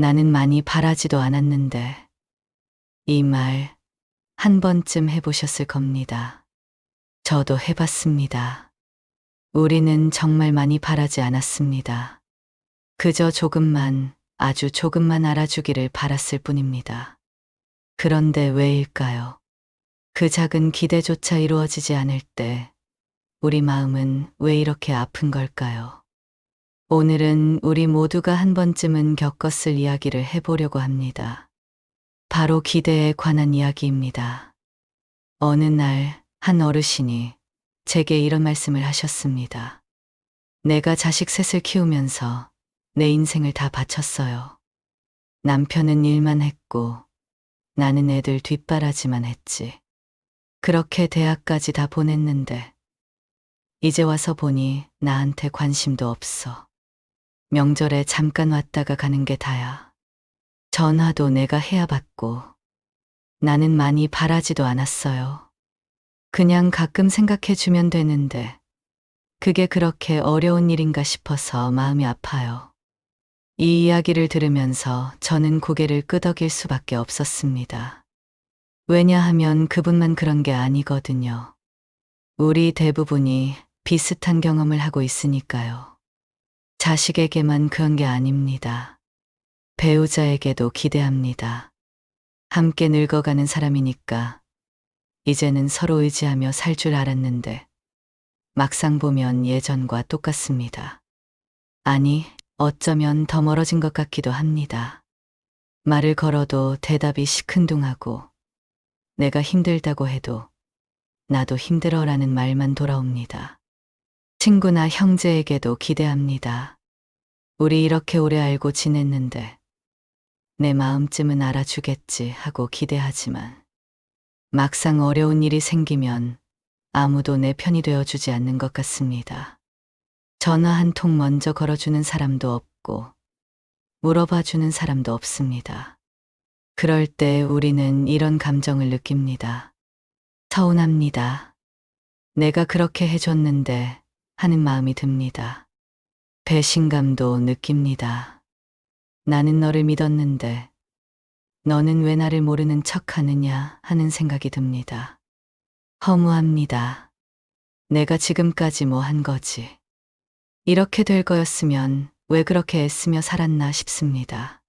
나는 많이 바라지도 않았는데 이 말 한 번쯤 해보셨을 겁니다. 저도 해봤습니다. 우리는 정말 많이 바라지 않았습니다. 그저 조금만, 아주 조금만 알아주기를 바랐을 뿐입니다. 그런데 왜일까요? 그 작은 기대조차 이루어지지 않을 때 우리 마음은 왜 이렇게 아픈 걸까요? 오늘은 우리 모두가 한 번쯤은 겪었을 이야기를 해보려고 합니다. 바로 기대에 관한 이야기입니다. 어느 날 한 어르신이 제게 이런 말씀을 하셨습니다. 내가 자식 셋을 키우면서 내 인생을 다 바쳤어요. 남편은 일만 했고 나는 애들 뒷바라지만 했지. 그렇게 대학까지 다 보냈는데 이제 와서 보니 나한테 관심도 없어. 명절에 잠깐 왔다가 가는 게 다야. 전화도 내가 해야 받고 나는 많이 바라지도 않았어요. 그냥 가끔 생각해 주면 되는데 그게 그렇게 어려운 일인가 싶어서 마음이 아파요. 이 이야기를 들으면서 저는 고개를 끄덕일 수밖에 없었습니다. 왜냐하면 그분만 그런 게 아니거든요. 우리 대부분이 비슷한 경험을 하고 있으니까요. 자식에게만 그런 게 아닙니다. 배우자에게도 기대합니다. 함께 늙어가는 사람이니까 이제는 서로 의지하며 살 줄 알았는데 막상 보면 예전과 똑같습니다. 아니, 어쩌면 더 멀어진 것 같기도 합니다. 말을 걸어도 대답이 시큰둥하고 내가 힘들다고 해도 나도 힘들어라는 말만 돌아옵니다. 친구나 형제에게도 기대합니다. 우리 이렇게 오래 알고 지냈는데 내 마음쯤은 알아주겠지 하고 기대하지만 막상 어려운 일이 생기면 아무도 내 편이 되어주지 않는 것 같습니다. 전화 한 통 먼저 걸어주는 사람도 없고 물어봐주는 사람도 없습니다. 그럴 때 우리는 이런 감정을 느낍니다. 서운합니다. 내가 그렇게 해줬는데 하는 마음이 듭니다. 배신감도 느낍니다. 나는 너를 믿었는데 너는 왜 나를 모르는 척 하느냐 하는 생각이 듭니다. 허무합니다. 내가 지금까지 뭐 한 거지. 이렇게 될 거였으면 왜 그렇게 애쓰며 살았나 싶습니다.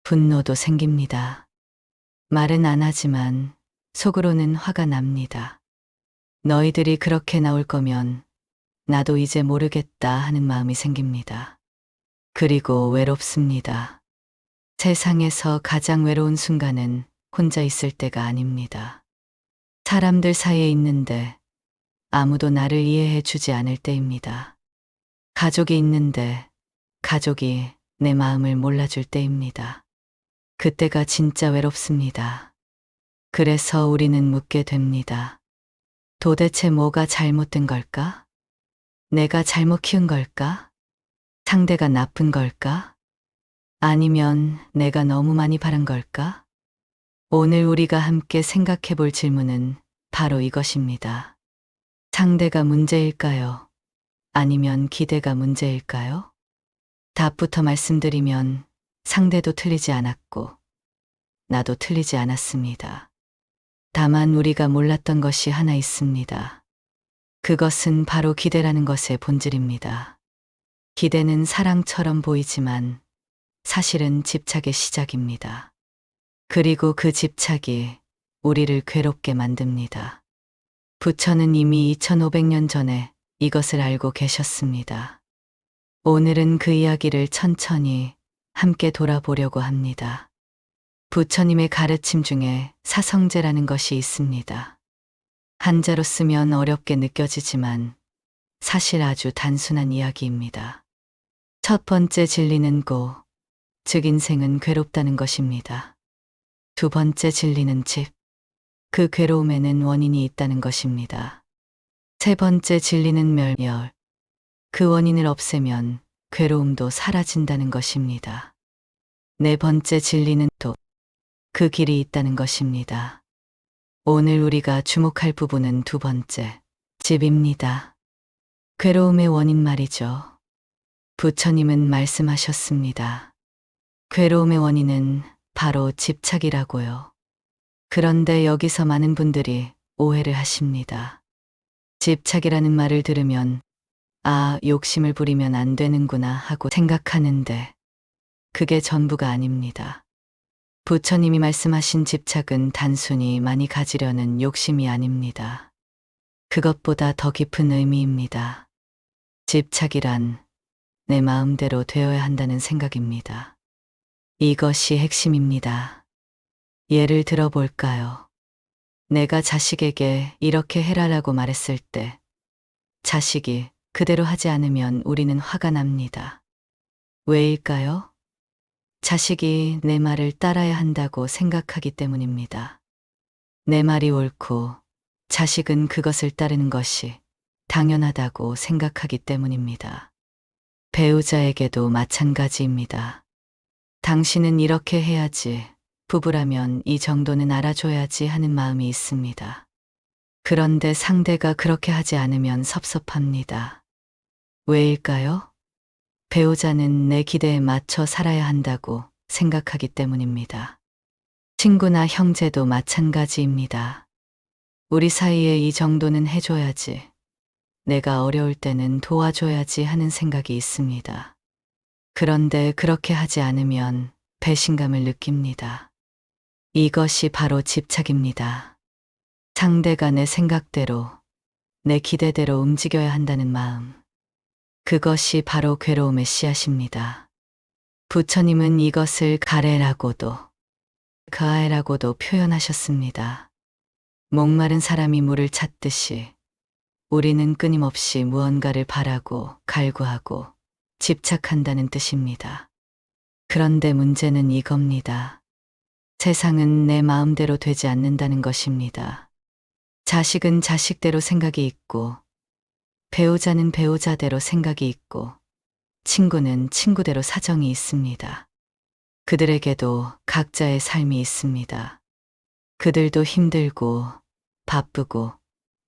분노도 생깁니다. 말은 안 하지만 속으로는 화가 납니다. 너희들이 그렇게 나올 거면 나도 이제 모르겠다 하는 마음이 생깁니다. 그리고 외롭습니다. 세상에서 가장 외로운 순간은 혼자 있을 때가 아닙니다. 사람들 사이에 있는데 아무도 나를 이해해 주지 않을 때입니다. 가족이 있는데 가족이 내 마음을 몰라줄 때입니다. 그때가 진짜 외롭습니다. 그래서 우리는 묻게 됩니다. 도대체 뭐가 잘못된 걸까? 내가 잘못 키운 걸까? 상대가 나쁜 걸까? 아니면 내가 너무 많이 바란 걸까? 오늘 우리가 함께 생각해 볼 질문은 바로 이것입니다. 상대가 문제일까요? 아니면 기대가 문제일까요? 답부터 말씀드리면 상대도 틀리지 않았고 나도 틀리지 않았습니다. 다만 우리가 몰랐던 것이 하나 있습니다. 그것은 바로 기대라는 것의 본질입니다. 기대는 사랑처럼 보이지만 사실은 집착의 시작입니다. 그리고 그 집착이 우리를 괴롭게 만듭니다. 부처는 이미 2500년 전에 이것을 알고 계셨습니다. 오늘은 그 이야기를 천천히 함께 돌아보려고 합니다. 부처님의 가르침 중에 사성제라는 것이 있습니다. 한자로 쓰면 어렵게 느껴지지만 사실 아주 단순한 이야기입니다. 첫 번째 진리는 고, 즉 인생은 괴롭다는 것입니다. 두 번째 진리는 집, 그 괴로움에는 원인이 있다는 것입니다. 세 번째 진리는 멸, 그 원인을 없애면 괴로움도 사라진다는 것입니다. 네 번째 진리는 도, 그 길이 있다는 것입니다. 오늘 우리가 주목할 부분은 두 번째, 집입니다. 괴로움의 원인 말이죠. 부처님은 말씀하셨습니다. 괴로움의 원인은 바로 집착이라고요. 그런데 여기서 많은 분들이 오해를 하십니다. 집착이라는 말을 들으면 아, 욕심을 부리면 안 되는구나 하고 생각하는데 그게 전부가 아닙니다. 부처님이 말씀하신 집착은 단순히 많이 가지려는 욕심이 아닙니다. 그것보다 더 깊은 의미입니다. 집착이란 내 마음대로 되어야 한다는 생각입니다. 이것이 핵심입니다. 예를 들어 볼까요? 내가 자식에게 이렇게 해라라고 말했을 때 자식이 그대로 하지 않으면 우리는 화가 납니다. 왜일까요? 자식이 내 말을 따라야 한다고 생각하기 때문입니다. 내 말이 옳고 자식은 그것을 따르는 것이 당연하다고 생각하기 때문입니다. 배우자에게도 마찬가지입니다. 당신은 이렇게 해야지, 부부라면 이 정도는 알아줘야지 하는 마음이 있습니다. 그런데 상대가 그렇게 하지 않으면 섭섭합니다. 왜일까요? 배우자는 내 기대에 맞춰 살아야 한다고 생각하기 때문입니다. 친구나 형제도 마찬가지입니다. 우리 사이에 이 정도는 해줘야지, 내가 어려울 때는 도와줘야지 하는 생각이 있습니다. 그런데 그렇게 하지 않으면 배신감을 느낍니다. 이것이 바로 집착입니다. 상대가 내 생각대로, 내 기대대로 움직여야 한다는 마음. 그것이 바로 괴로움의 씨앗입니다. 부처님은 이것을 가래라고도, 그아해라고도 표현하셨습니다. 목마른 사람이 물을 찾듯이 우리는 끊임없이 무언가를 바라고 갈구하고 집착한다는 뜻입니다. 그런데 문제는 이겁니다. 세상은 내 마음대로 되지 않는다는 것입니다. 자식은 자식대로 생각이 있고, 배우자는 배우자대로 생각이 있고, 친구는 친구대로 사정이 있습니다. 그들에게도 각자의 삶이 있습니다. 그들도 힘들고, 바쁘고,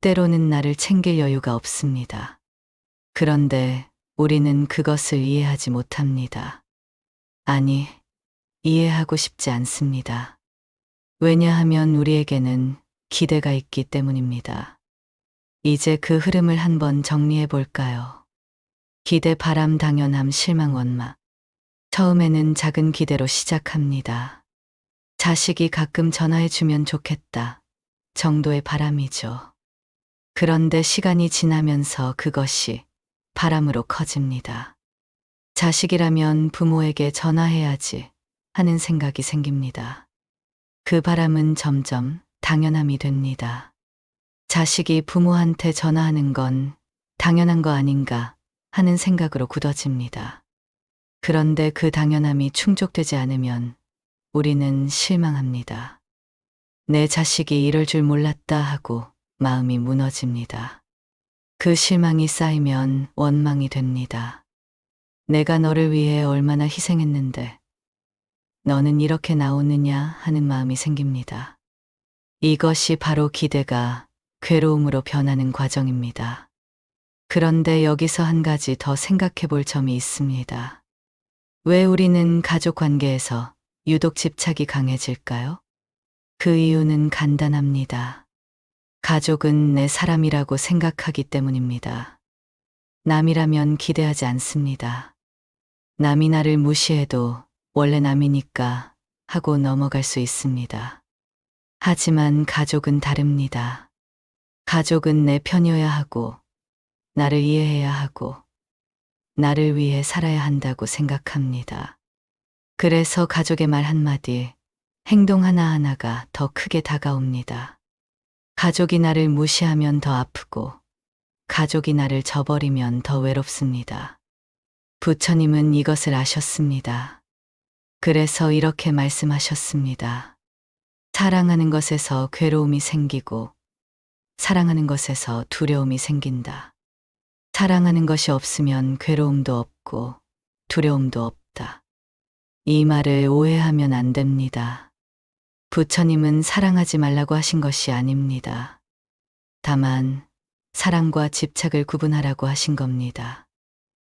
때로는 나를 챙길 여유가 없습니다. 그런데 우리는 그것을 이해하지 못합니다. 아니, 이해하고 싶지 않습니다. 왜냐하면 우리에게는 기대가 있기 때문입니다. 이제 그 흐름을 한번 정리해 볼까요? 기대, 바람, 당연함, 실망, 원망. 처음에는 작은 기대로 시작합니다. 자식이 가끔 전화해 주면 좋겠다 정도의 바람이죠. 그런데 시간이 지나면서 그것이 바람으로 커집니다. 자식이라면 부모에게 전화해야지 하는 생각이 생깁니다. 그 바람은 점점 당연함이 됩니다. 자식이 부모한테 전화하는 건 당연한 거 아닌가 하는 생각으로 굳어집니다. 그런데 그 당연함이 충족되지 않으면 우리는 실망합니다. 내 자식이 이럴 줄 몰랐다 하고 마음이 무너집니다. 그 실망이 쌓이면 원망이 됩니다. 내가 너를 위해 얼마나 희생했는데 너는 이렇게 나오느냐 하는 마음이 생깁니다. 이것이 바로 기대가 괴로움으로 변하는 과정입니다. 그런데 여기서 한 가지 더 생각해 볼 점이 있습니다. 왜 우리는 가족 관계에서 유독 집착이 강해질까요? 그 이유는 간단합니다. 가족은 내 사람이라고 생각하기 때문입니다. 남이라면 기대하지 않습니다. 남이 나를 무시해도 원래 남이니까 하고 넘어갈 수 있습니다. 하지만 가족은 다릅니다. 가족은 내 편이어야 하고, 나를 이해해야 하고, 나를 위해 살아야 한다고 생각합니다. 그래서 가족의 말 한마디, 행동 하나하나가 더 크게 다가옵니다. 가족이 나를 무시하면 더 아프고, 가족이 나를 저버리면 더 외롭습니다. 부처님은 이것을 아셨습니다. 그래서 이렇게 말씀하셨습니다. 사랑하는 것에서 괴로움이 생기고, 사랑하는 것에서 두려움이 생긴다. 사랑하는 것이 없으면 괴로움도 없고, 두려움도 없다. 이 말을 오해하면 안 됩니다. 부처님은 사랑하지 말라고 하신 것이 아닙니다. 다만, 사랑과 집착을 구분하라고 하신 겁니다.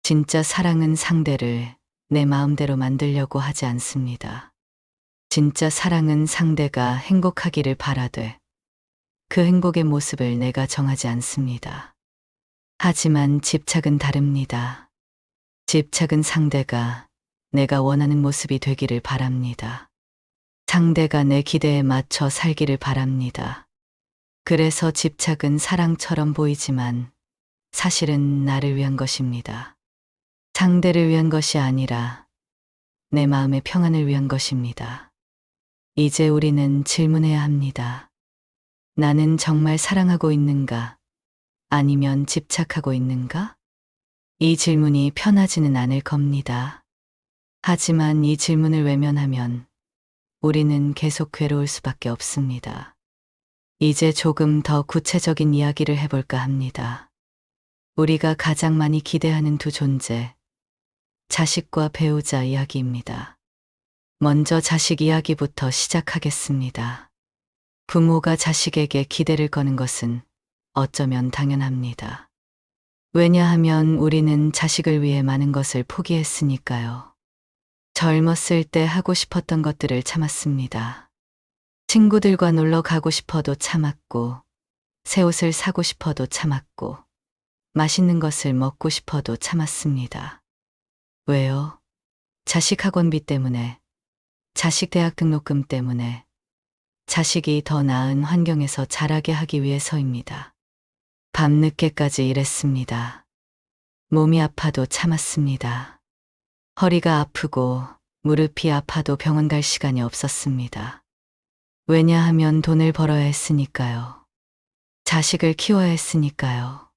진짜 사랑은 상대를 내 마음대로 만들려고 하지 않습니다. 진짜 사랑은 상대가 행복하기를 바라되 그 행복의 모습을 내가 정하지 않습니다. 하지만 집착은 다릅니다. 집착은 상대가 내가 원하는 모습이 되기를 바랍니다. 상대가 내 기대에 맞춰 살기를 바랍니다. 그래서 집착은 사랑처럼 보이지만 사실은 나를 위한 것입니다. 상대를 위한 것이 아니라 내 마음의 평안을 위한 것입니다. 이제 우리는 질문해야 합니다. 나는 정말 사랑하고 있는가? 아니면 집착하고 있는가? 이 질문이 편하지는 않을 겁니다. 하지만 이 질문을 외면하면 우리는 계속 괴로울 수밖에 없습니다. 이제 조금 더 구체적인 이야기를 해볼까 합니다. 우리가 가장 많이 기대하는 두 존재, 자식과 배우자 이야기입니다. 먼저 자식 이야기부터 시작하겠습니다. 부모가 자식에게 기대를 거는 것은 어쩌면 당연합니다. 왜냐하면 우리는 자식을 위해 많은 것을 포기했으니까요. 젊었을 때 하고 싶었던 것들을 참았습니다. 친구들과 놀러 가고 싶어도 참았고, 새 옷을 사고 싶어도 참았고, 맛있는 것을 먹고 싶어도 참았습니다. 왜요? 자식 학원비 때문에, 자식 대학 등록금 때문에, 자식이 더 나은 환경에서 자라게 하기 위해서입니다. 밤늦게까지 일했습니다. 몸이 아파도 참았습니다. 허리가 아프고 무릎이 아파도 병원 갈 시간이 없었습니다. 왜냐하면 돈을 벌어야 했으니까요. 자식을 키워야 했으니까요.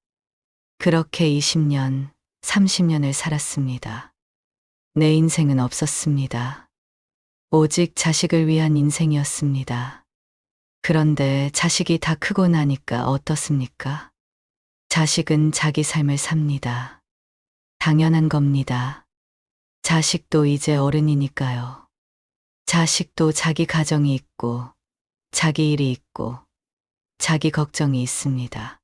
그렇게 20년, 30년을 살았습니다. 내 인생은 없었습니다. 오직 자식을 위한 인생이었습니다. 그런데 자식이 다 크고 나니까 어떻습니까? 자식은 자기 삶을 삽니다. 당연한 겁니다. 자식도 이제 어른이니까요. 자식도 자기 가정이 있고, 자기 일이 있고, 자기 걱정이 있습니다.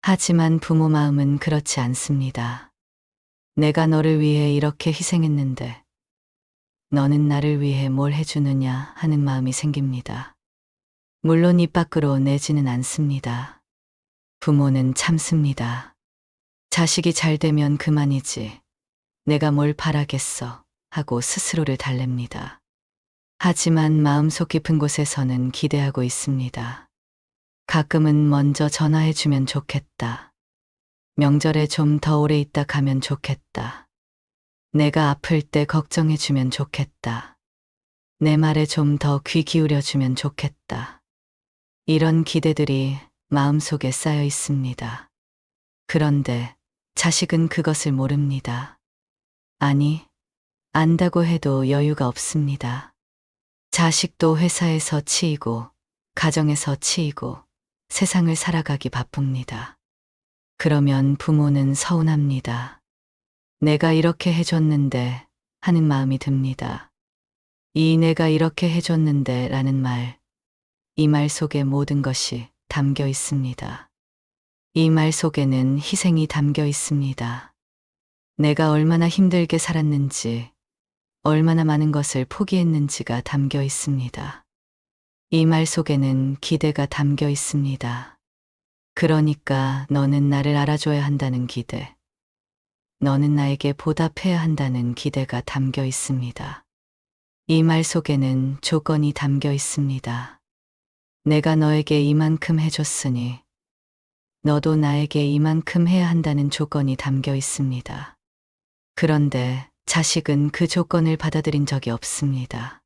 하지만 부모 마음은 그렇지 않습니다. 내가 너를 위해 이렇게 희생했는데, 너는 나를 위해 뭘 해주느냐 하는 마음이 생깁니다. 물론 입 밖으로 내지는 않습니다. 부모는 참습니다. 자식이 잘 되면 그만이지. 내가 뭘 바라겠어 하고 스스로를 달랩니다. 하지만 마음속 깊은 곳에서는 기대하고 있습니다. 가끔은 먼저 전화해주면 좋겠다. 명절에 좀 더 오래 있다 가면 좋겠다. 내가 아플 때 걱정해주면 좋겠다. 내 말에 좀 더 귀 기울여주면 좋겠다. 이런 기대들이 마음속에 쌓여 있습니다. 그런데 자식은 그것을 모릅니다. 아니, 안다고 해도 여유가 없습니다. 자식도 회사에서 치이고, 가정에서 치이고, 세상을 살아가기 바쁩니다. 그러면 부모는 서운합니다. 내가 이렇게 해줬는데 하는 마음이 듭니다. 이 내가 이렇게 해줬는데 라는 말, 이 말 속에 모든 것이 담겨 있습니다. 이 말 속에는 희생이 담겨 있습니다. 내가 얼마나 힘들게 살았는지, 얼마나 많은 것을 포기했는지가 담겨 있습니다. 이 말 속에는 기대가 담겨 있습니다. 그러니까 너는 나를 알아줘야 한다는 기대, 너는 나에게 보답해야 한다는 기대가 담겨 있습니다. 이 말 속에는 조건이 담겨 있습니다. 내가 너에게 이만큼 해줬으니 너도 나에게 이만큼 해야 한다는 조건이 담겨 있습니다. 그런데 자식은 그 조건을 받아들인 적이 없습니다.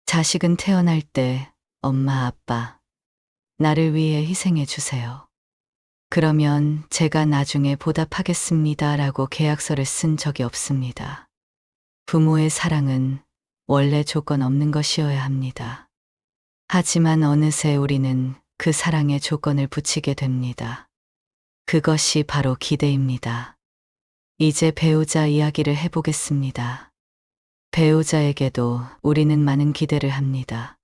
자식은 태어날 때 엄마, 아빠, 나를 위해 희생해 주세요. 그러면 제가 나중에 보답하겠습니다 라고 계약서를 쓴 적이 없습니다. 부모의 사랑은 원래 조건 없는 것이어야 합니다. 하지만 어느새 우리는 그 사랑에 조건을 붙이게 됩니다. 그것이 바로 기대입니다. 이제 배우자 이야기를 해보겠습니다. 배우자에게도 우리는 많은 기대를 합니다.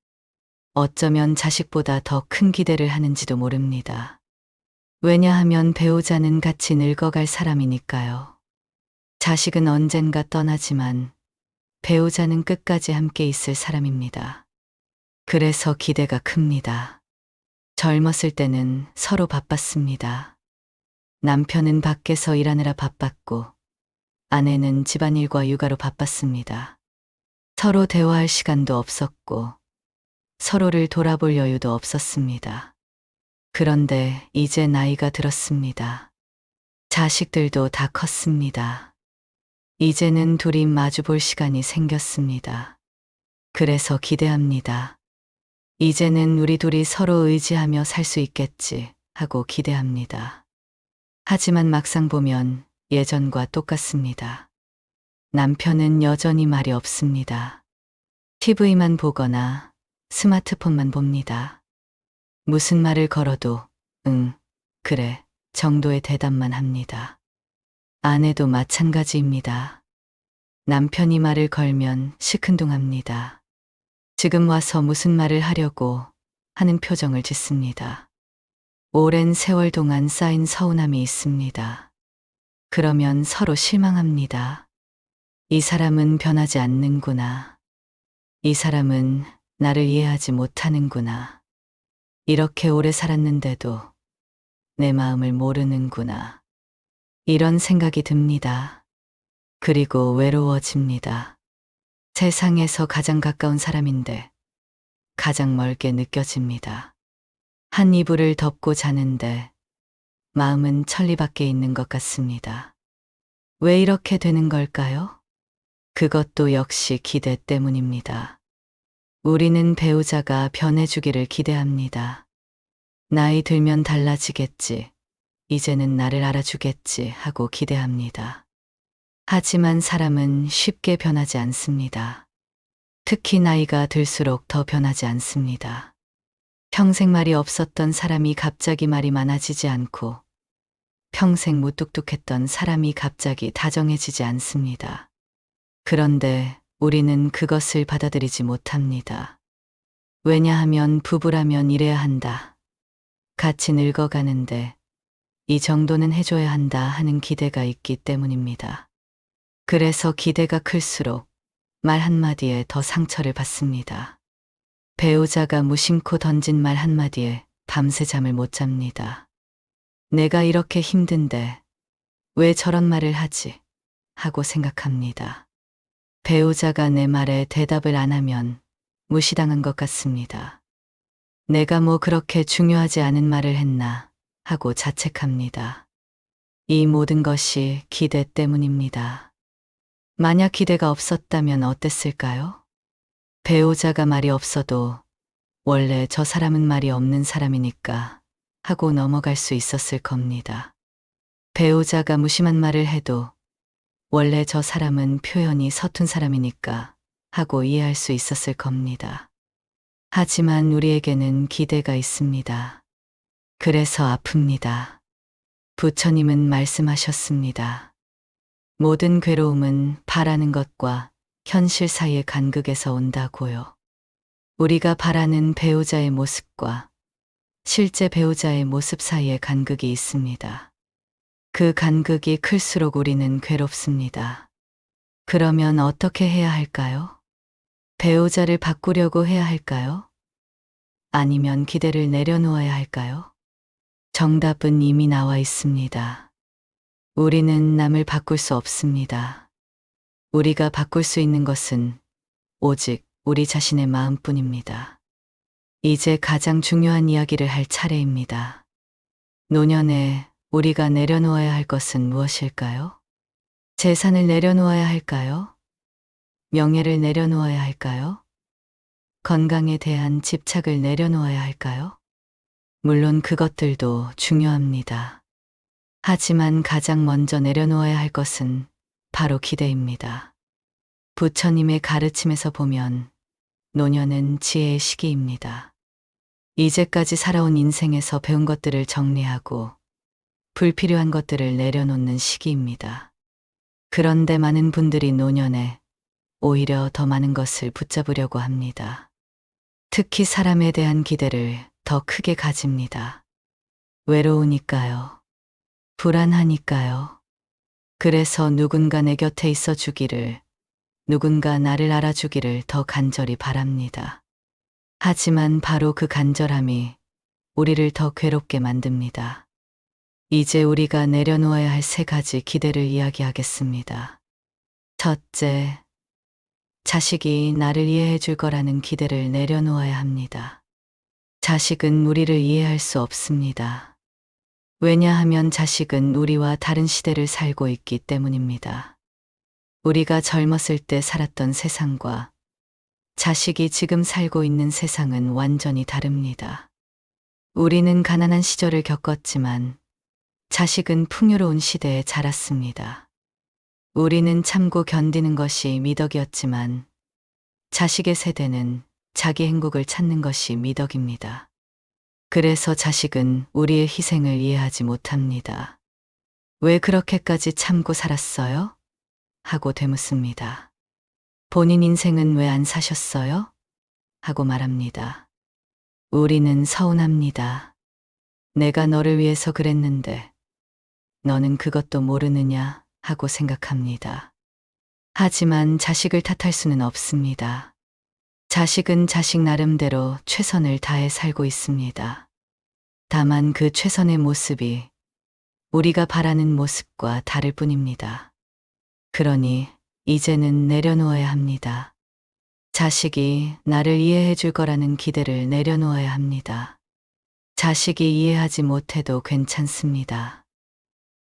어쩌면 자식보다 더 큰 기대를 하는지도 모릅니다. 왜냐하면 배우자는 같이 늙어갈 사람이니까요. 자식은 언젠가 떠나지만 배우자는 끝까지 함께 있을 사람입니다. 그래서 기대가 큽니다. 젊었을 때는 서로 바빴습니다. 남편은 밖에서 일하느라 바빴고 아내는 집안일과 육아로 바빴습니다. 서로 대화할 시간도 없었고 서로를 돌아볼 여유도 없었습니다. 그런데 이제 나이가 들었습니다. 자식들도 다 컸습니다. 이제는 둘이 마주 볼 시간이 생겼습니다. 그래서 기대합니다. 이제는 우리 둘이 서로 의지하며 살 수 있겠지 하고 기대합니다. 하지만 막상 보면 예전과 똑같습니다. 남편은 여전히 말이 없습니다. TV만 보거나 스마트폰만 봅니다. 무슨 말을 걸어도 응, 그래 정도의 대답만 합니다. 아내도 마찬가지입니다. 남편이 말을 걸면 시큰둥합니다. 지금 와서 무슨 말을 하려고 하는 표정을 짓습니다. 오랜 세월 동안 쌓인 서운함이 있습니다. 그러면 서로 실망합니다. 이 사람은 변하지 않는구나. 이 사람은 나를 이해하지 못하는구나. 이렇게 오래 살았는데도 내 마음을 모르는구나. 이런 생각이 듭니다. 그리고 외로워집니다. 세상에서 가장 가까운 사람인데 가장 멀게 느껴집니다. 한 이불을 덮고 자는데 마음은 천리 밖에 있는 것 같습니다. 왜 이렇게 되는 걸까요? 그것도 역시 기대 때문입니다. 우리는 배우자가 변해주기를 기대합니다. 나이 들면 달라지겠지, 이제는 나를 알아주겠지 하고 기대합니다. 하지만 사람은 쉽게 변하지 않습니다. 특히 나이가 들수록 더 변하지 않습니다. 평생 말이 없었던 사람이 갑자기 말이 많아지지 않고 평생 무뚝뚝했던 사람이 갑자기 다정해지지 않습니다. 그런데 우리는 그것을 받아들이지 못합니다. 왜냐하면 부부라면 이래야 한다. 같이 늙어가는데 이 정도는 해줘야 한다 하는 기대가 있기 때문입니다. 그래서 기대가 클수록 말 한마디에 더 상처를 받습니다. 배우자가 무심코 던진 말 한마디에 밤새 잠을 못 잡니다. 내가 이렇게 힘든데 왜 저런 말을 하지? 하고 생각합니다. 배우자가 내 말에 대답을 안 하면 무시당한 것 같습니다. 내가 뭐 그렇게 중요하지 않은 말을 했나 하고 자책합니다. 이 모든 것이 기대 때문입니다. 만약 기대가 없었다면 어땠을까요? 배우자가 말이 없어도 원래 저 사람은 말이 없는 사람이니까 하고 넘어갈 수 있었을 겁니다. 배우자가 무심한 말을 해도 원래 저 사람은 표현이 서툰 사람이니까 하고 이해할 수 있었을 겁니다. 하지만 우리에게는 기대가 있습니다. 그래서 아픕니다. 부처님은 말씀하셨습니다. 모든 괴로움은 바라는 것과 현실 사이의 간극에서 온다고요. 우리가 바라는 배우자의 모습과 실제 배우자의 모습 사이에 간극이 있습니다. 그 간극이 클수록 우리는 괴롭습니다. 그러면 어떻게 해야 할까요? 배우자를 바꾸려고 해야 할까요? 아니면 기대를 내려놓아야 할까요? 정답은 이미 나와 있습니다. 우리는 남을 바꿀 수 없습니다. 우리가 바꿀 수 있는 것은 오직 우리 자신의 마음뿐입니다. 이제 가장 중요한 이야기를 할 차례입니다. 노년에 우리가 내려놓아야 할 것은 무엇일까요? 재산을 내려놓아야 할까요? 명예를 내려놓아야 할까요? 건강에 대한 집착을 내려놓아야 할까요? 물론 그것들도 중요합니다. 하지만 가장 먼저 내려놓아야 할 것은 바로 기대입니다. 부처님의 가르침에서 보면 노년은 지혜의 시기입니다. 이제까지 살아온 인생에서 배운 것들을 정리하고 불필요한 것들을 내려놓는 시기입니다. 그런데 많은 분들이 노년에 오히려 더 많은 것을 붙잡으려고 합니다. 특히 사람에 대한 기대를 더 크게 가집니다. 외로우니까요. 불안하니까요. 그래서 누군가 내 곁에 있어 주기를, 누군가 나를 알아주기를 더 간절히 바랍니다. 하지만 바로 그 간절함이 우리를 더 괴롭게 만듭니다. 이제 우리가 내려놓아야 할 세 가지 기대를 이야기하겠습니다. 첫째, 자식이 나를 이해해 줄 거라는 기대를 내려놓아야 합니다. 자식은 우리를 이해할 수 없습니다. 왜냐하면 자식은 우리와 다른 시대를 살고 있기 때문입니다. 우리가 젊었을 때 살았던 세상과 자식이 지금 살고 있는 세상은 완전히 다릅니다. 우리는 가난한 시절을 겪었지만 자식은 풍요로운 시대에 자랐습니다. 우리는 참고 견디는 것이 미덕이었지만 자식의 세대는 자기 행복을 찾는 것이 미덕입니다. 그래서 자식은 우리의 희생을 이해하지 못합니다. 왜 그렇게까지 참고 살았어요? 하고 되묻습니다. 본인 인생은 왜 안 사셨어요? 하고 말합니다. 우리는 서운합니다. 내가 너를 위해서 그랬는데 너는 그것도 모르느냐 하고 생각합니다. 하지만 자식을 탓할 수는 없습니다. 자식은 자식 나름대로 최선을 다해 살고 있습니다. 다만 그 최선의 모습이 우리가 바라는 모습과 다를 뿐입니다. 그러니 이제는 내려놓아야 합니다. 자식이 나를 이해해 줄 거라는 기대를 내려놓아야 합니다. 자식이 이해하지 못해도 괜찮습니다.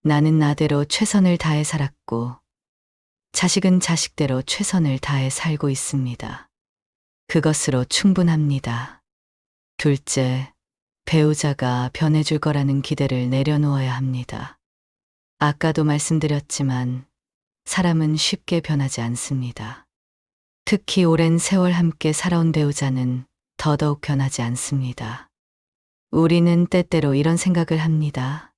나는 나대로 최선을 다해 살았고, 자식은 자식대로 최선을 다해 살고 있습니다. 그것으로 충분합니다. 둘째, 배우자가 변해줄 거라는 기대를 내려놓아야 합니다. 아까도 말씀드렸지만, 사람은 쉽게 변하지 않습니다. 특히 오랜 세월 함께 살아온 배우자는 더더욱 변하지 않습니다. 우리는 때때로 이런 생각을 합니다.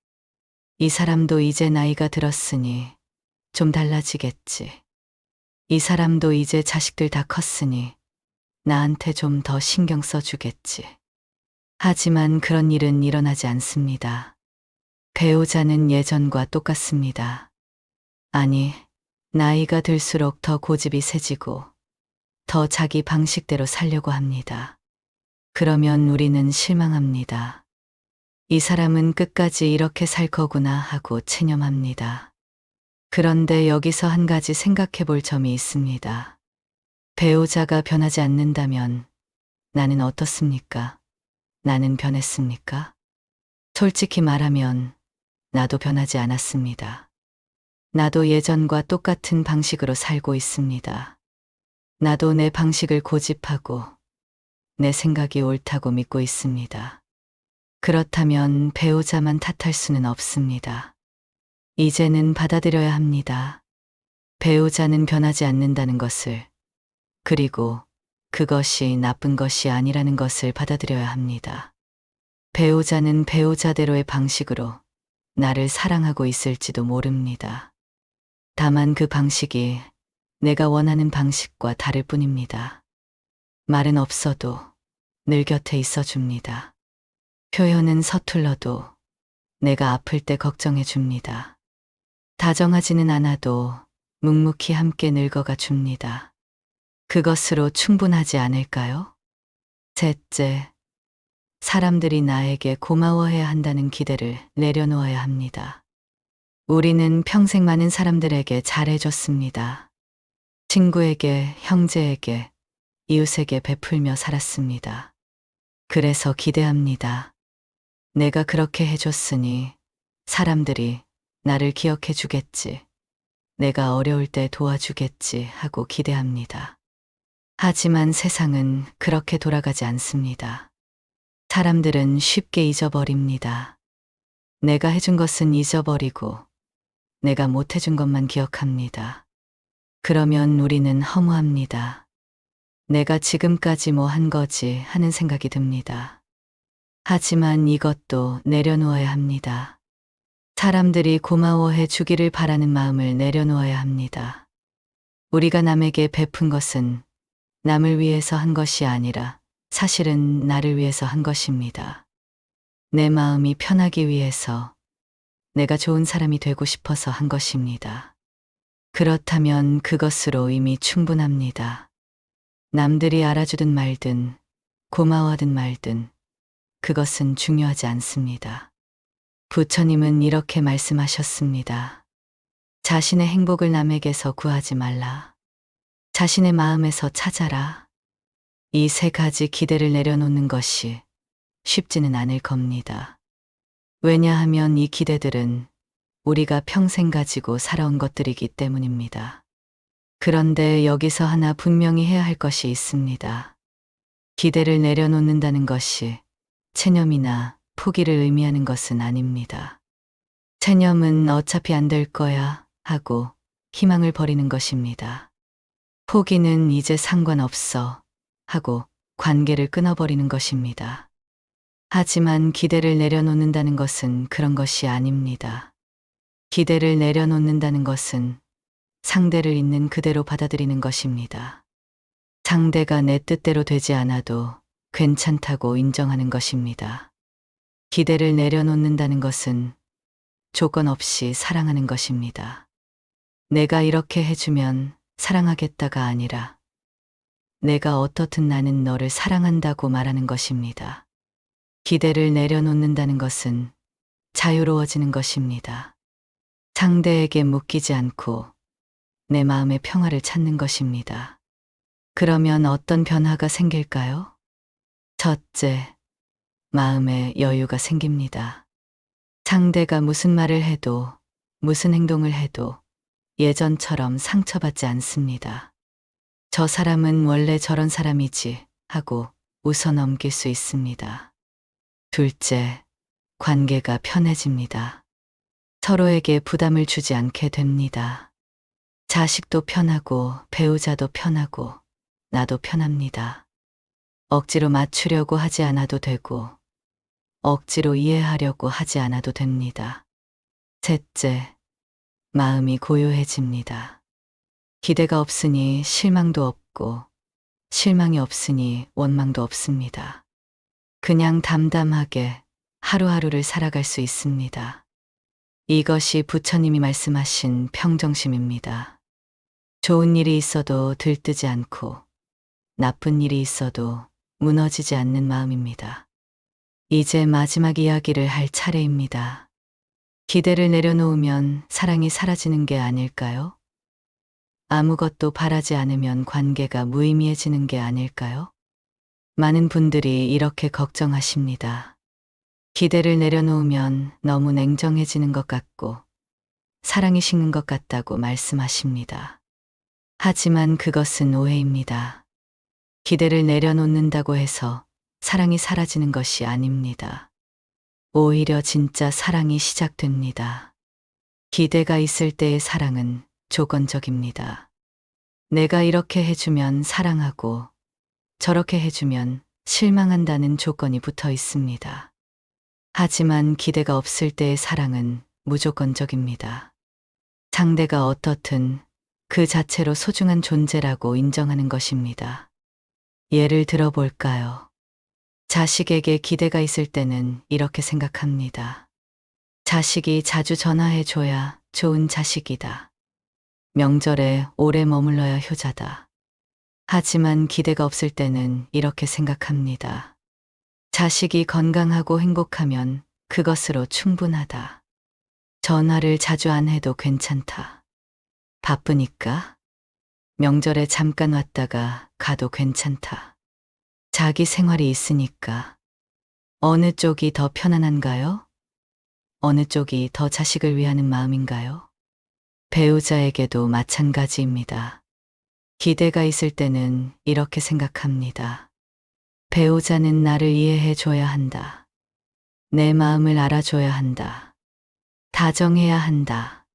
이 사람도 이제 나이가 들었으니 좀 달라지겠지. 이 사람도 이제 자식들 다 컸으니 나한테 좀 더 신경 써주겠지. 하지만 그런 일은 일어나지 않습니다. 배우자는 예전과 똑같습니다. 아니, 나이가 들수록 더 고집이 세지고 더 자기 방식대로 살려고 합니다. 그러면 우리는 실망합니다. 이 사람은 끝까지 이렇게 살 거구나 하고 체념합니다. 그런데 여기서 한 가지 생각해 볼 점이 있습니다. 배우자가 변하지 않는다면 나는 어떻습니까? 나는 변했습니까? 솔직히 말하면 나도 변하지 않았습니다. 나도 예전과 똑같은 방식으로 살고 있습니다. 나도 내 방식을 고집하고 내 생각이 옳다고 믿고 있습니다. 그렇다면 배우자만 탓할 수는 없습니다. 이제는 받아들여야 합니다. 배우자는 변하지 않는다는 것을, 그리고 그것이 나쁜 것이 아니라는 것을 받아들여야 합니다. 배우자는 배우자대로의 방식으로 나를 사랑하고 있을지도 모릅니다. 다만 그 방식이 내가 원하는 방식과 다를 뿐입니다. 말은 없어도 늘 곁에 있어 줍니다. 표현은 서툴러도 내가 아플 때 걱정해 줍니다. 다정하지는 않아도 묵묵히 함께 늙어가 줍니다. 그것으로 충분하지 않을까요? 셋째, 사람들이 나에게 고마워해야 한다는 기대를 내려놓아야 합니다. 우리는 평생 많은 사람들에게 잘해줬습니다. 친구에게, 형제에게, 이웃에게 베풀며 살았습니다. 그래서 기대합니다. 내가 그렇게 해줬으니 사람들이 나를 기억해 주겠지. 내가 어려울 때 도와주겠지 하고 기대합니다. 하지만 세상은 그렇게 돌아가지 않습니다. 사람들은 쉽게 잊어버립니다. 내가 해준 것은 잊어버리고 내가 못 해준 것만 기억합니다. 그러면 우리는 허무합니다. 내가 지금까지 뭐 한 거지 하는 생각이 듭니다. 하지만 이것도 내려놓아야 합니다. 사람들이 고마워해 주기를 바라는 마음을 내려놓아야 합니다. 우리가 남에게 베푼 것은 남을 위해서 한 것이 아니라 사실은 나를 위해서 한 것입니다. 내 마음이 편하기 위해서, 내가 좋은 사람이 되고 싶어서 한 것입니다. 그렇다면 그것으로 이미 충분합니다. 남들이 알아주든 말든, 고마워하든 말든, 그것은 중요하지 않습니다. 부처님은 이렇게 말씀하셨습니다. 자신의 행복을 남에게서 구하지 말라. 자신의 마음에서 찾아라. 이 세 가지 기대를 내려놓는 것이 쉽지는 않을 겁니다. 왜냐하면 이 기대들은 우리가 평생 가지고 살아온 것들이기 때문입니다. 그런데 여기서 하나 분명히 해야 할 것이 있습니다. 기대를 내려놓는다는 것이 체념이나 포기를 의미하는 것은 아닙니다. 체념은 어차피 안 될 거야 하고 희망을 버리는 것입니다. 포기는 이제 상관없어 하고 관계를 끊어버리는 것입니다. 하지만 기대를 내려놓는다는 것은 그런 것이 아닙니다. 기대를 내려놓는다는 것은 상대를 있는 그대로 받아들이는 것입니다. 상대가 내 뜻대로 되지 않아도 괜찮다고 인정하는 것입니다. 기대를 내려놓는다는 것은 조건 없이 사랑하는 것입니다. 내가 이렇게 해주면 사랑하겠다가 아니라 내가 어떻든 나는 너를 사랑한다고 말하는 것입니다. 기대를 내려놓는다는 것은 자유로워지는 것입니다. 상대에게 묶이지 않고 내 마음의 평화를 찾는 것입니다. 그러면 어떤 변화가 생길까요? 첫째, 마음의 여유가 생깁니다. 상대가 무슨 말을 해도 무슨 행동을 해도 예전처럼 상처받지 않습니다. 저 사람은 원래 저런 사람이지 하고 웃어 넘길 수 있습니다. 둘째, 관계가 편해집니다. 서로에게 부담을 주지 않게 됩니다. 자식도 편하고 배우자도 편하고 나도 편합니다. 억지로 맞추려고 하지 않아도 되고 억지로 이해하려고 하지 않아도 됩니다. 셋째, 마음이 고요해집니다. 기대가 없으니 실망도 없고 실망이 없으니 원망도 없습니다. 그냥 담담하게 하루하루를 살아갈 수 있습니다. 이것이 부처님이 말씀하신 평정심입니다. 좋은 일이 있어도 들뜨지 않고 나쁜 일이 있어도 무너지지 않는 마음입니다. 이제 마지막 이야기를 할 차례입니다. 기대를 내려놓으면 사랑이 사라지는 게 아닐까요? 아무것도 바라지 않으면 관계가 무의미해지는 게 아닐까요? 많은 분들이 이렇게 걱정하십니다. 기대를 내려놓으면 너무 냉정해지는 것 같고 사랑이 식는 것 같다고 말씀하십니다. 하지만 그것은 오해입니다. 기대를 내려놓는다고 해서 사랑이 사라지는 것이 아닙니다. 오히려 진짜 사랑이 시작됩니다. 기대가 있을 때의 사랑은 조건적입니다. 내가 이렇게 해주면 사랑하고 저렇게 해주면 실망한다는 조건이 붙어 있습니다. 하지만 기대가 없을 때의 사랑은 무조건적입니다. 상대가 어떻든 그 자체로 소중한 존재라고 인정하는 것입니다. 예를 들어 볼까요? 자식에게 기대가 있을 때는 이렇게 생각합니다. 자식이 자주 전화해줘야 좋은 자식이다. 명절에 오래 머물러야 효자다. 하지만 기대가 없을 때는 이렇게 생각합니다. 자식이 건강하고 행복하면 그것으로 충분하다. 전화를 자주 안 해도 괜찮다. 바쁘니까? 명절에 잠깐 왔다가 가도 괜찮다. 자기 생활이 있으니까. 어느 쪽이 더 편안한가요? 어느 쪽이 더 자식을 위하는 마음인가요? 배우자에게도 마찬가지입니다. 기대가 있을 때는 이렇게 생각합니다. 배우자는 나를 이해해 줘야 한다. 내 마음을 알아줘야 한다. 다정해야 한다.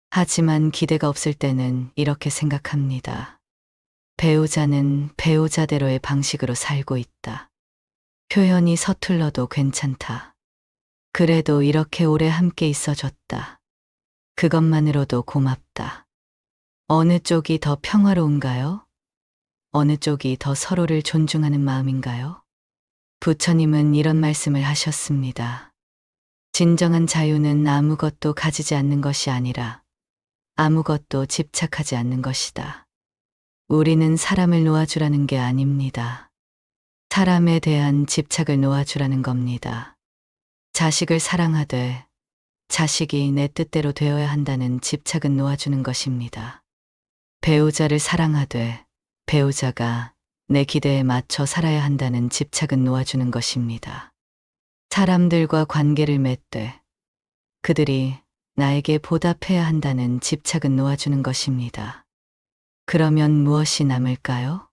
하지만 기대가 없을 때는 이렇게 생각합니다. 배우자는 배우자대로의 방식으로 살고 있다. 표현이 서툴러도 괜찮다. 그래도 이렇게 오래 함께 있어줬다. 그것만으로도 고맙다. 어느 쪽이 더 평화로운가요? 어느 쪽이 더 서로를 존중하는 마음인가요? 부처님은 이런 말씀을 하셨습니다. 진정한 자유는 아무것도 가지지 않는 것이 아니라 아무것도 집착하지 않는 것이다. 우리는 사람을 놓아주라는 게 아닙니다. 사람에 대한 집착을 놓아주라는 겁니다. 자식을 사랑하되 자식이 내 뜻대로 되어야 한다는 집착은 놓아주는 것입니다. 배우자를 사랑하되 배우자가 내 기대에 맞춰 살아야 한다는 집착은 놓아주는 것입니다. 사람들과 관계를 맺되 그들이 나에게 보답해야 한다는 집착은 놓아주는 것입니다. 그러면 무엇이 남을까요?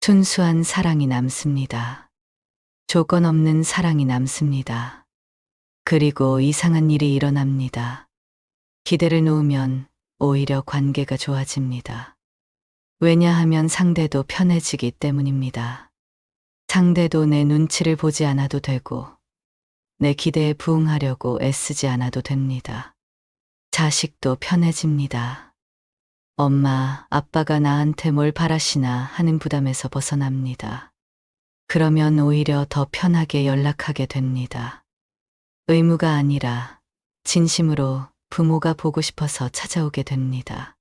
순수한 사랑이 남습니다. 조건 없는 사랑이 남습니다. 그리고 이상한 일이 일어납니다. 기대를 놓으면 오히려 관계가 좋아집니다. 왜냐하면 상대도 편해지기 때문입니다. 상대도 내 눈치를 보지 않아도 되고 내 기대에 부응하려고 애쓰지 않아도 됩니다. 자식도 편해집니다. 엄마, 아빠가 나한테 뭘 바라시나 하는 부담에서 벗어납니다. 그러면 오히려 더 편하게 연락하게 됩니다. 의무가 아니라 진심으로 부모가 보고 싶어서 찾아오게 됩니다.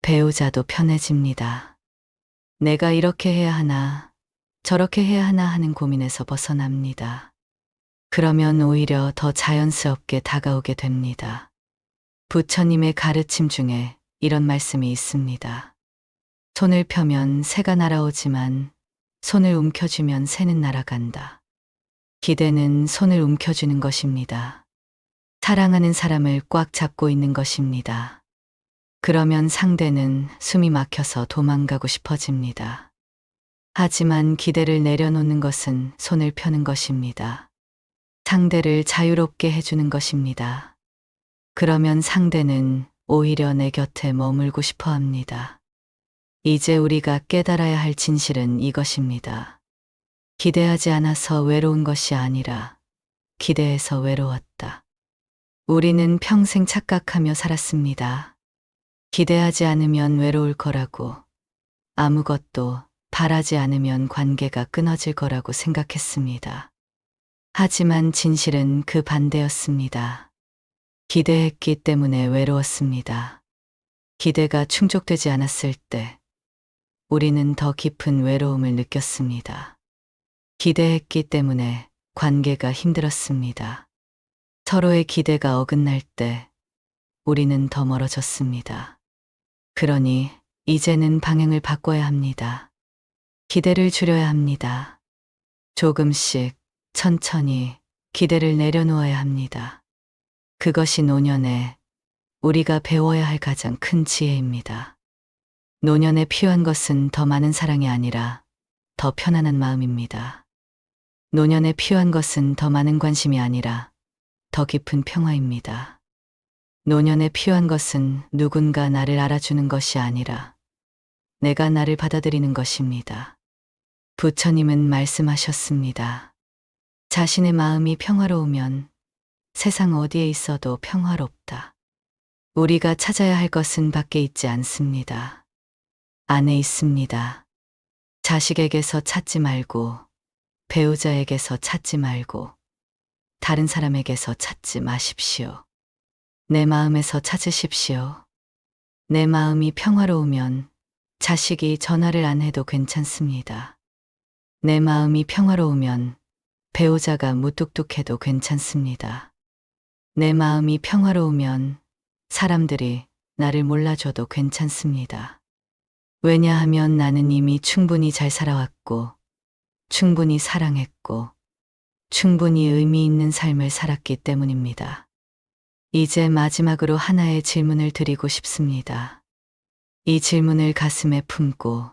배우자도 편해집니다. 내가 이렇게 해야 하나, 저렇게 해야 하나 하는 고민에서 벗어납니다. 그러면 오히려 더 자연스럽게 다가오게 됩니다. 부처님의 가르침 중에 이런 말씀이 있습니다. 손을 펴면 새가 날아오지만 손을 움켜쥐면 새는 날아간다. 기대는 손을 움켜쥐는 것입니다. 사랑하는 사람을 꽉 잡고 있는 것입니다. 그러면 상대는 숨이 막혀서 도망가고 싶어집니다. 하지만 기대를 내려놓는 것은 손을 펴는 것입니다. 상대를 자유롭게 해주는 것입니다. 그러면 상대는 오히려 내 곁에 머물고 싶어 합니다. 이제 우리가 깨달아야 할 진실은 이것입니다. 기대하지 않아서 외로운 것이 아니라 기대해서 외로웠다. 우리는 평생 착각하며 살았습니다. 기대하지 않으면 외로울 거라고, 아무것도 바라지 않으면 관계가 끊어질 거라고 생각했습니다. 하지만 진실은 그 반대였습니다. 기대했기 때문에 외로웠습니다. 기대가 충족되지 않았을 때 우리는 더 깊은 외로움을 느꼈습니다. 기대했기 때문에 관계가 힘들었습니다. 서로의 기대가 어긋날 때 우리는 더 멀어졌습니다. 그러니 이제는 방향을 바꿔야 합니다. 기대를 줄여야 합니다. 조금씩 천천히 기대를 내려놓아야 합니다. 그것이 노년에 우리가 배워야 할 가장 큰 지혜입니다. 노년에 필요한 것은 더 많은 사랑이 아니라 더 편안한 마음입니다. 노년에 필요한 것은 더 많은 관심이 아니라 더 깊은 평화입니다. 노년에 필요한 것은 누군가 나를 알아주는 것이 아니라 내가 나를 받아들이는 것입니다. 부처님은 말씀하셨습니다. 자신의 마음이 평화로우면 세상 어디에 있어도 평화롭다. 우리가 찾아야 할 것은 밖에 있지 않습니다. 안에 있습니다. 자식에게서 찾지 말고, 배우자에게서 찾지 말고, 다른 사람에게서 찾지 마십시오. 내 마음에서 찾으십시오. 내 마음이 평화로우면 자식이 전화를 안 해도 괜찮습니다. 내 마음이 평화로우면 배우자가 무뚝뚝해도 괜찮습니다. 내 마음이 평화로우면 사람들이 나를 몰라줘도 괜찮습니다. 왜냐하면 나는 이미 충분히 잘 살아왔고, 충분히 사랑했고, 충분히 의미 있는 삶을 살았기 때문입니다. 이제 마지막으로 하나의 질문을 드리고 싶습니다. 이 질문을 가슴에 품고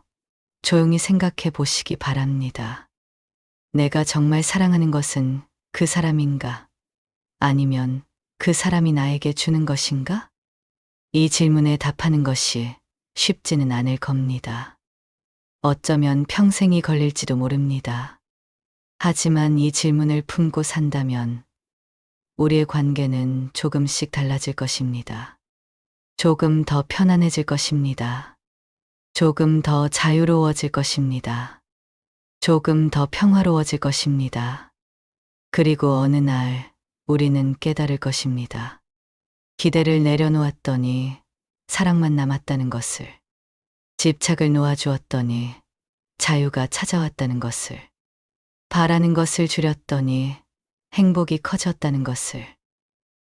조용히 생각해 보시기 바랍니다. 내가 정말 사랑하는 것은 그 사람인가? 아니면 그 사람이 나에게 주는 것인가? 이 질문에 답하는 것이 쉽지는 않을 겁니다. 어쩌면 평생이 걸릴지도 모릅니다. 하지만 이 질문을 품고 산다면 우리의 관계는 조금씩 달라질 것입니다. 조금 더 편안해질 것입니다. 조금 더 자유로워질 것입니다. 조금 더 평화로워질 것입니다. 그리고 어느 날 우리는 깨달을 것입니다. 기대를 내려놓았더니 사랑만 남았다는 것을, 집착을 놓아주었더니 자유가 찾아왔다는 것을, 바라는 것을 줄였더니 행복이 커졌다는 것을.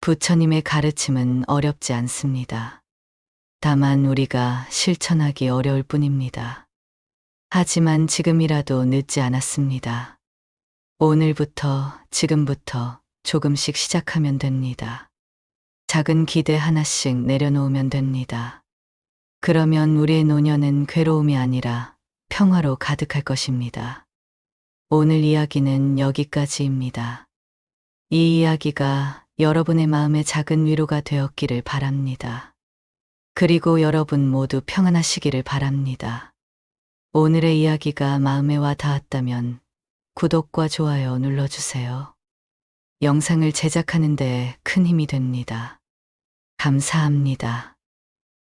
부처님의 가르침은 어렵지 않습니다. 다만 우리가 실천하기 어려울 뿐입니다. 하지만 지금이라도 늦지 않았습니다. 오늘부터, 지금부터 조금씩 시작하면 됩니다. 작은 기대 하나씩 내려놓으면 됩니다. 그러면 우리의 노년은 괴로움이 아니라 평화로 가득할 것입니다. 오늘 이야기는 여기까지입니다. 이 이야기가 여러분의 마음에 작은 위로가 되었기를 바랍니다. 그리고 여러분 모두 평안하시기를 바랍니다. 오늘의 이야기가 마음에 와 닿았다면 구독과 좋아요 눌러주세요. 영상을 제작하는 데 큰 힘이 됩니다. 감사합니다.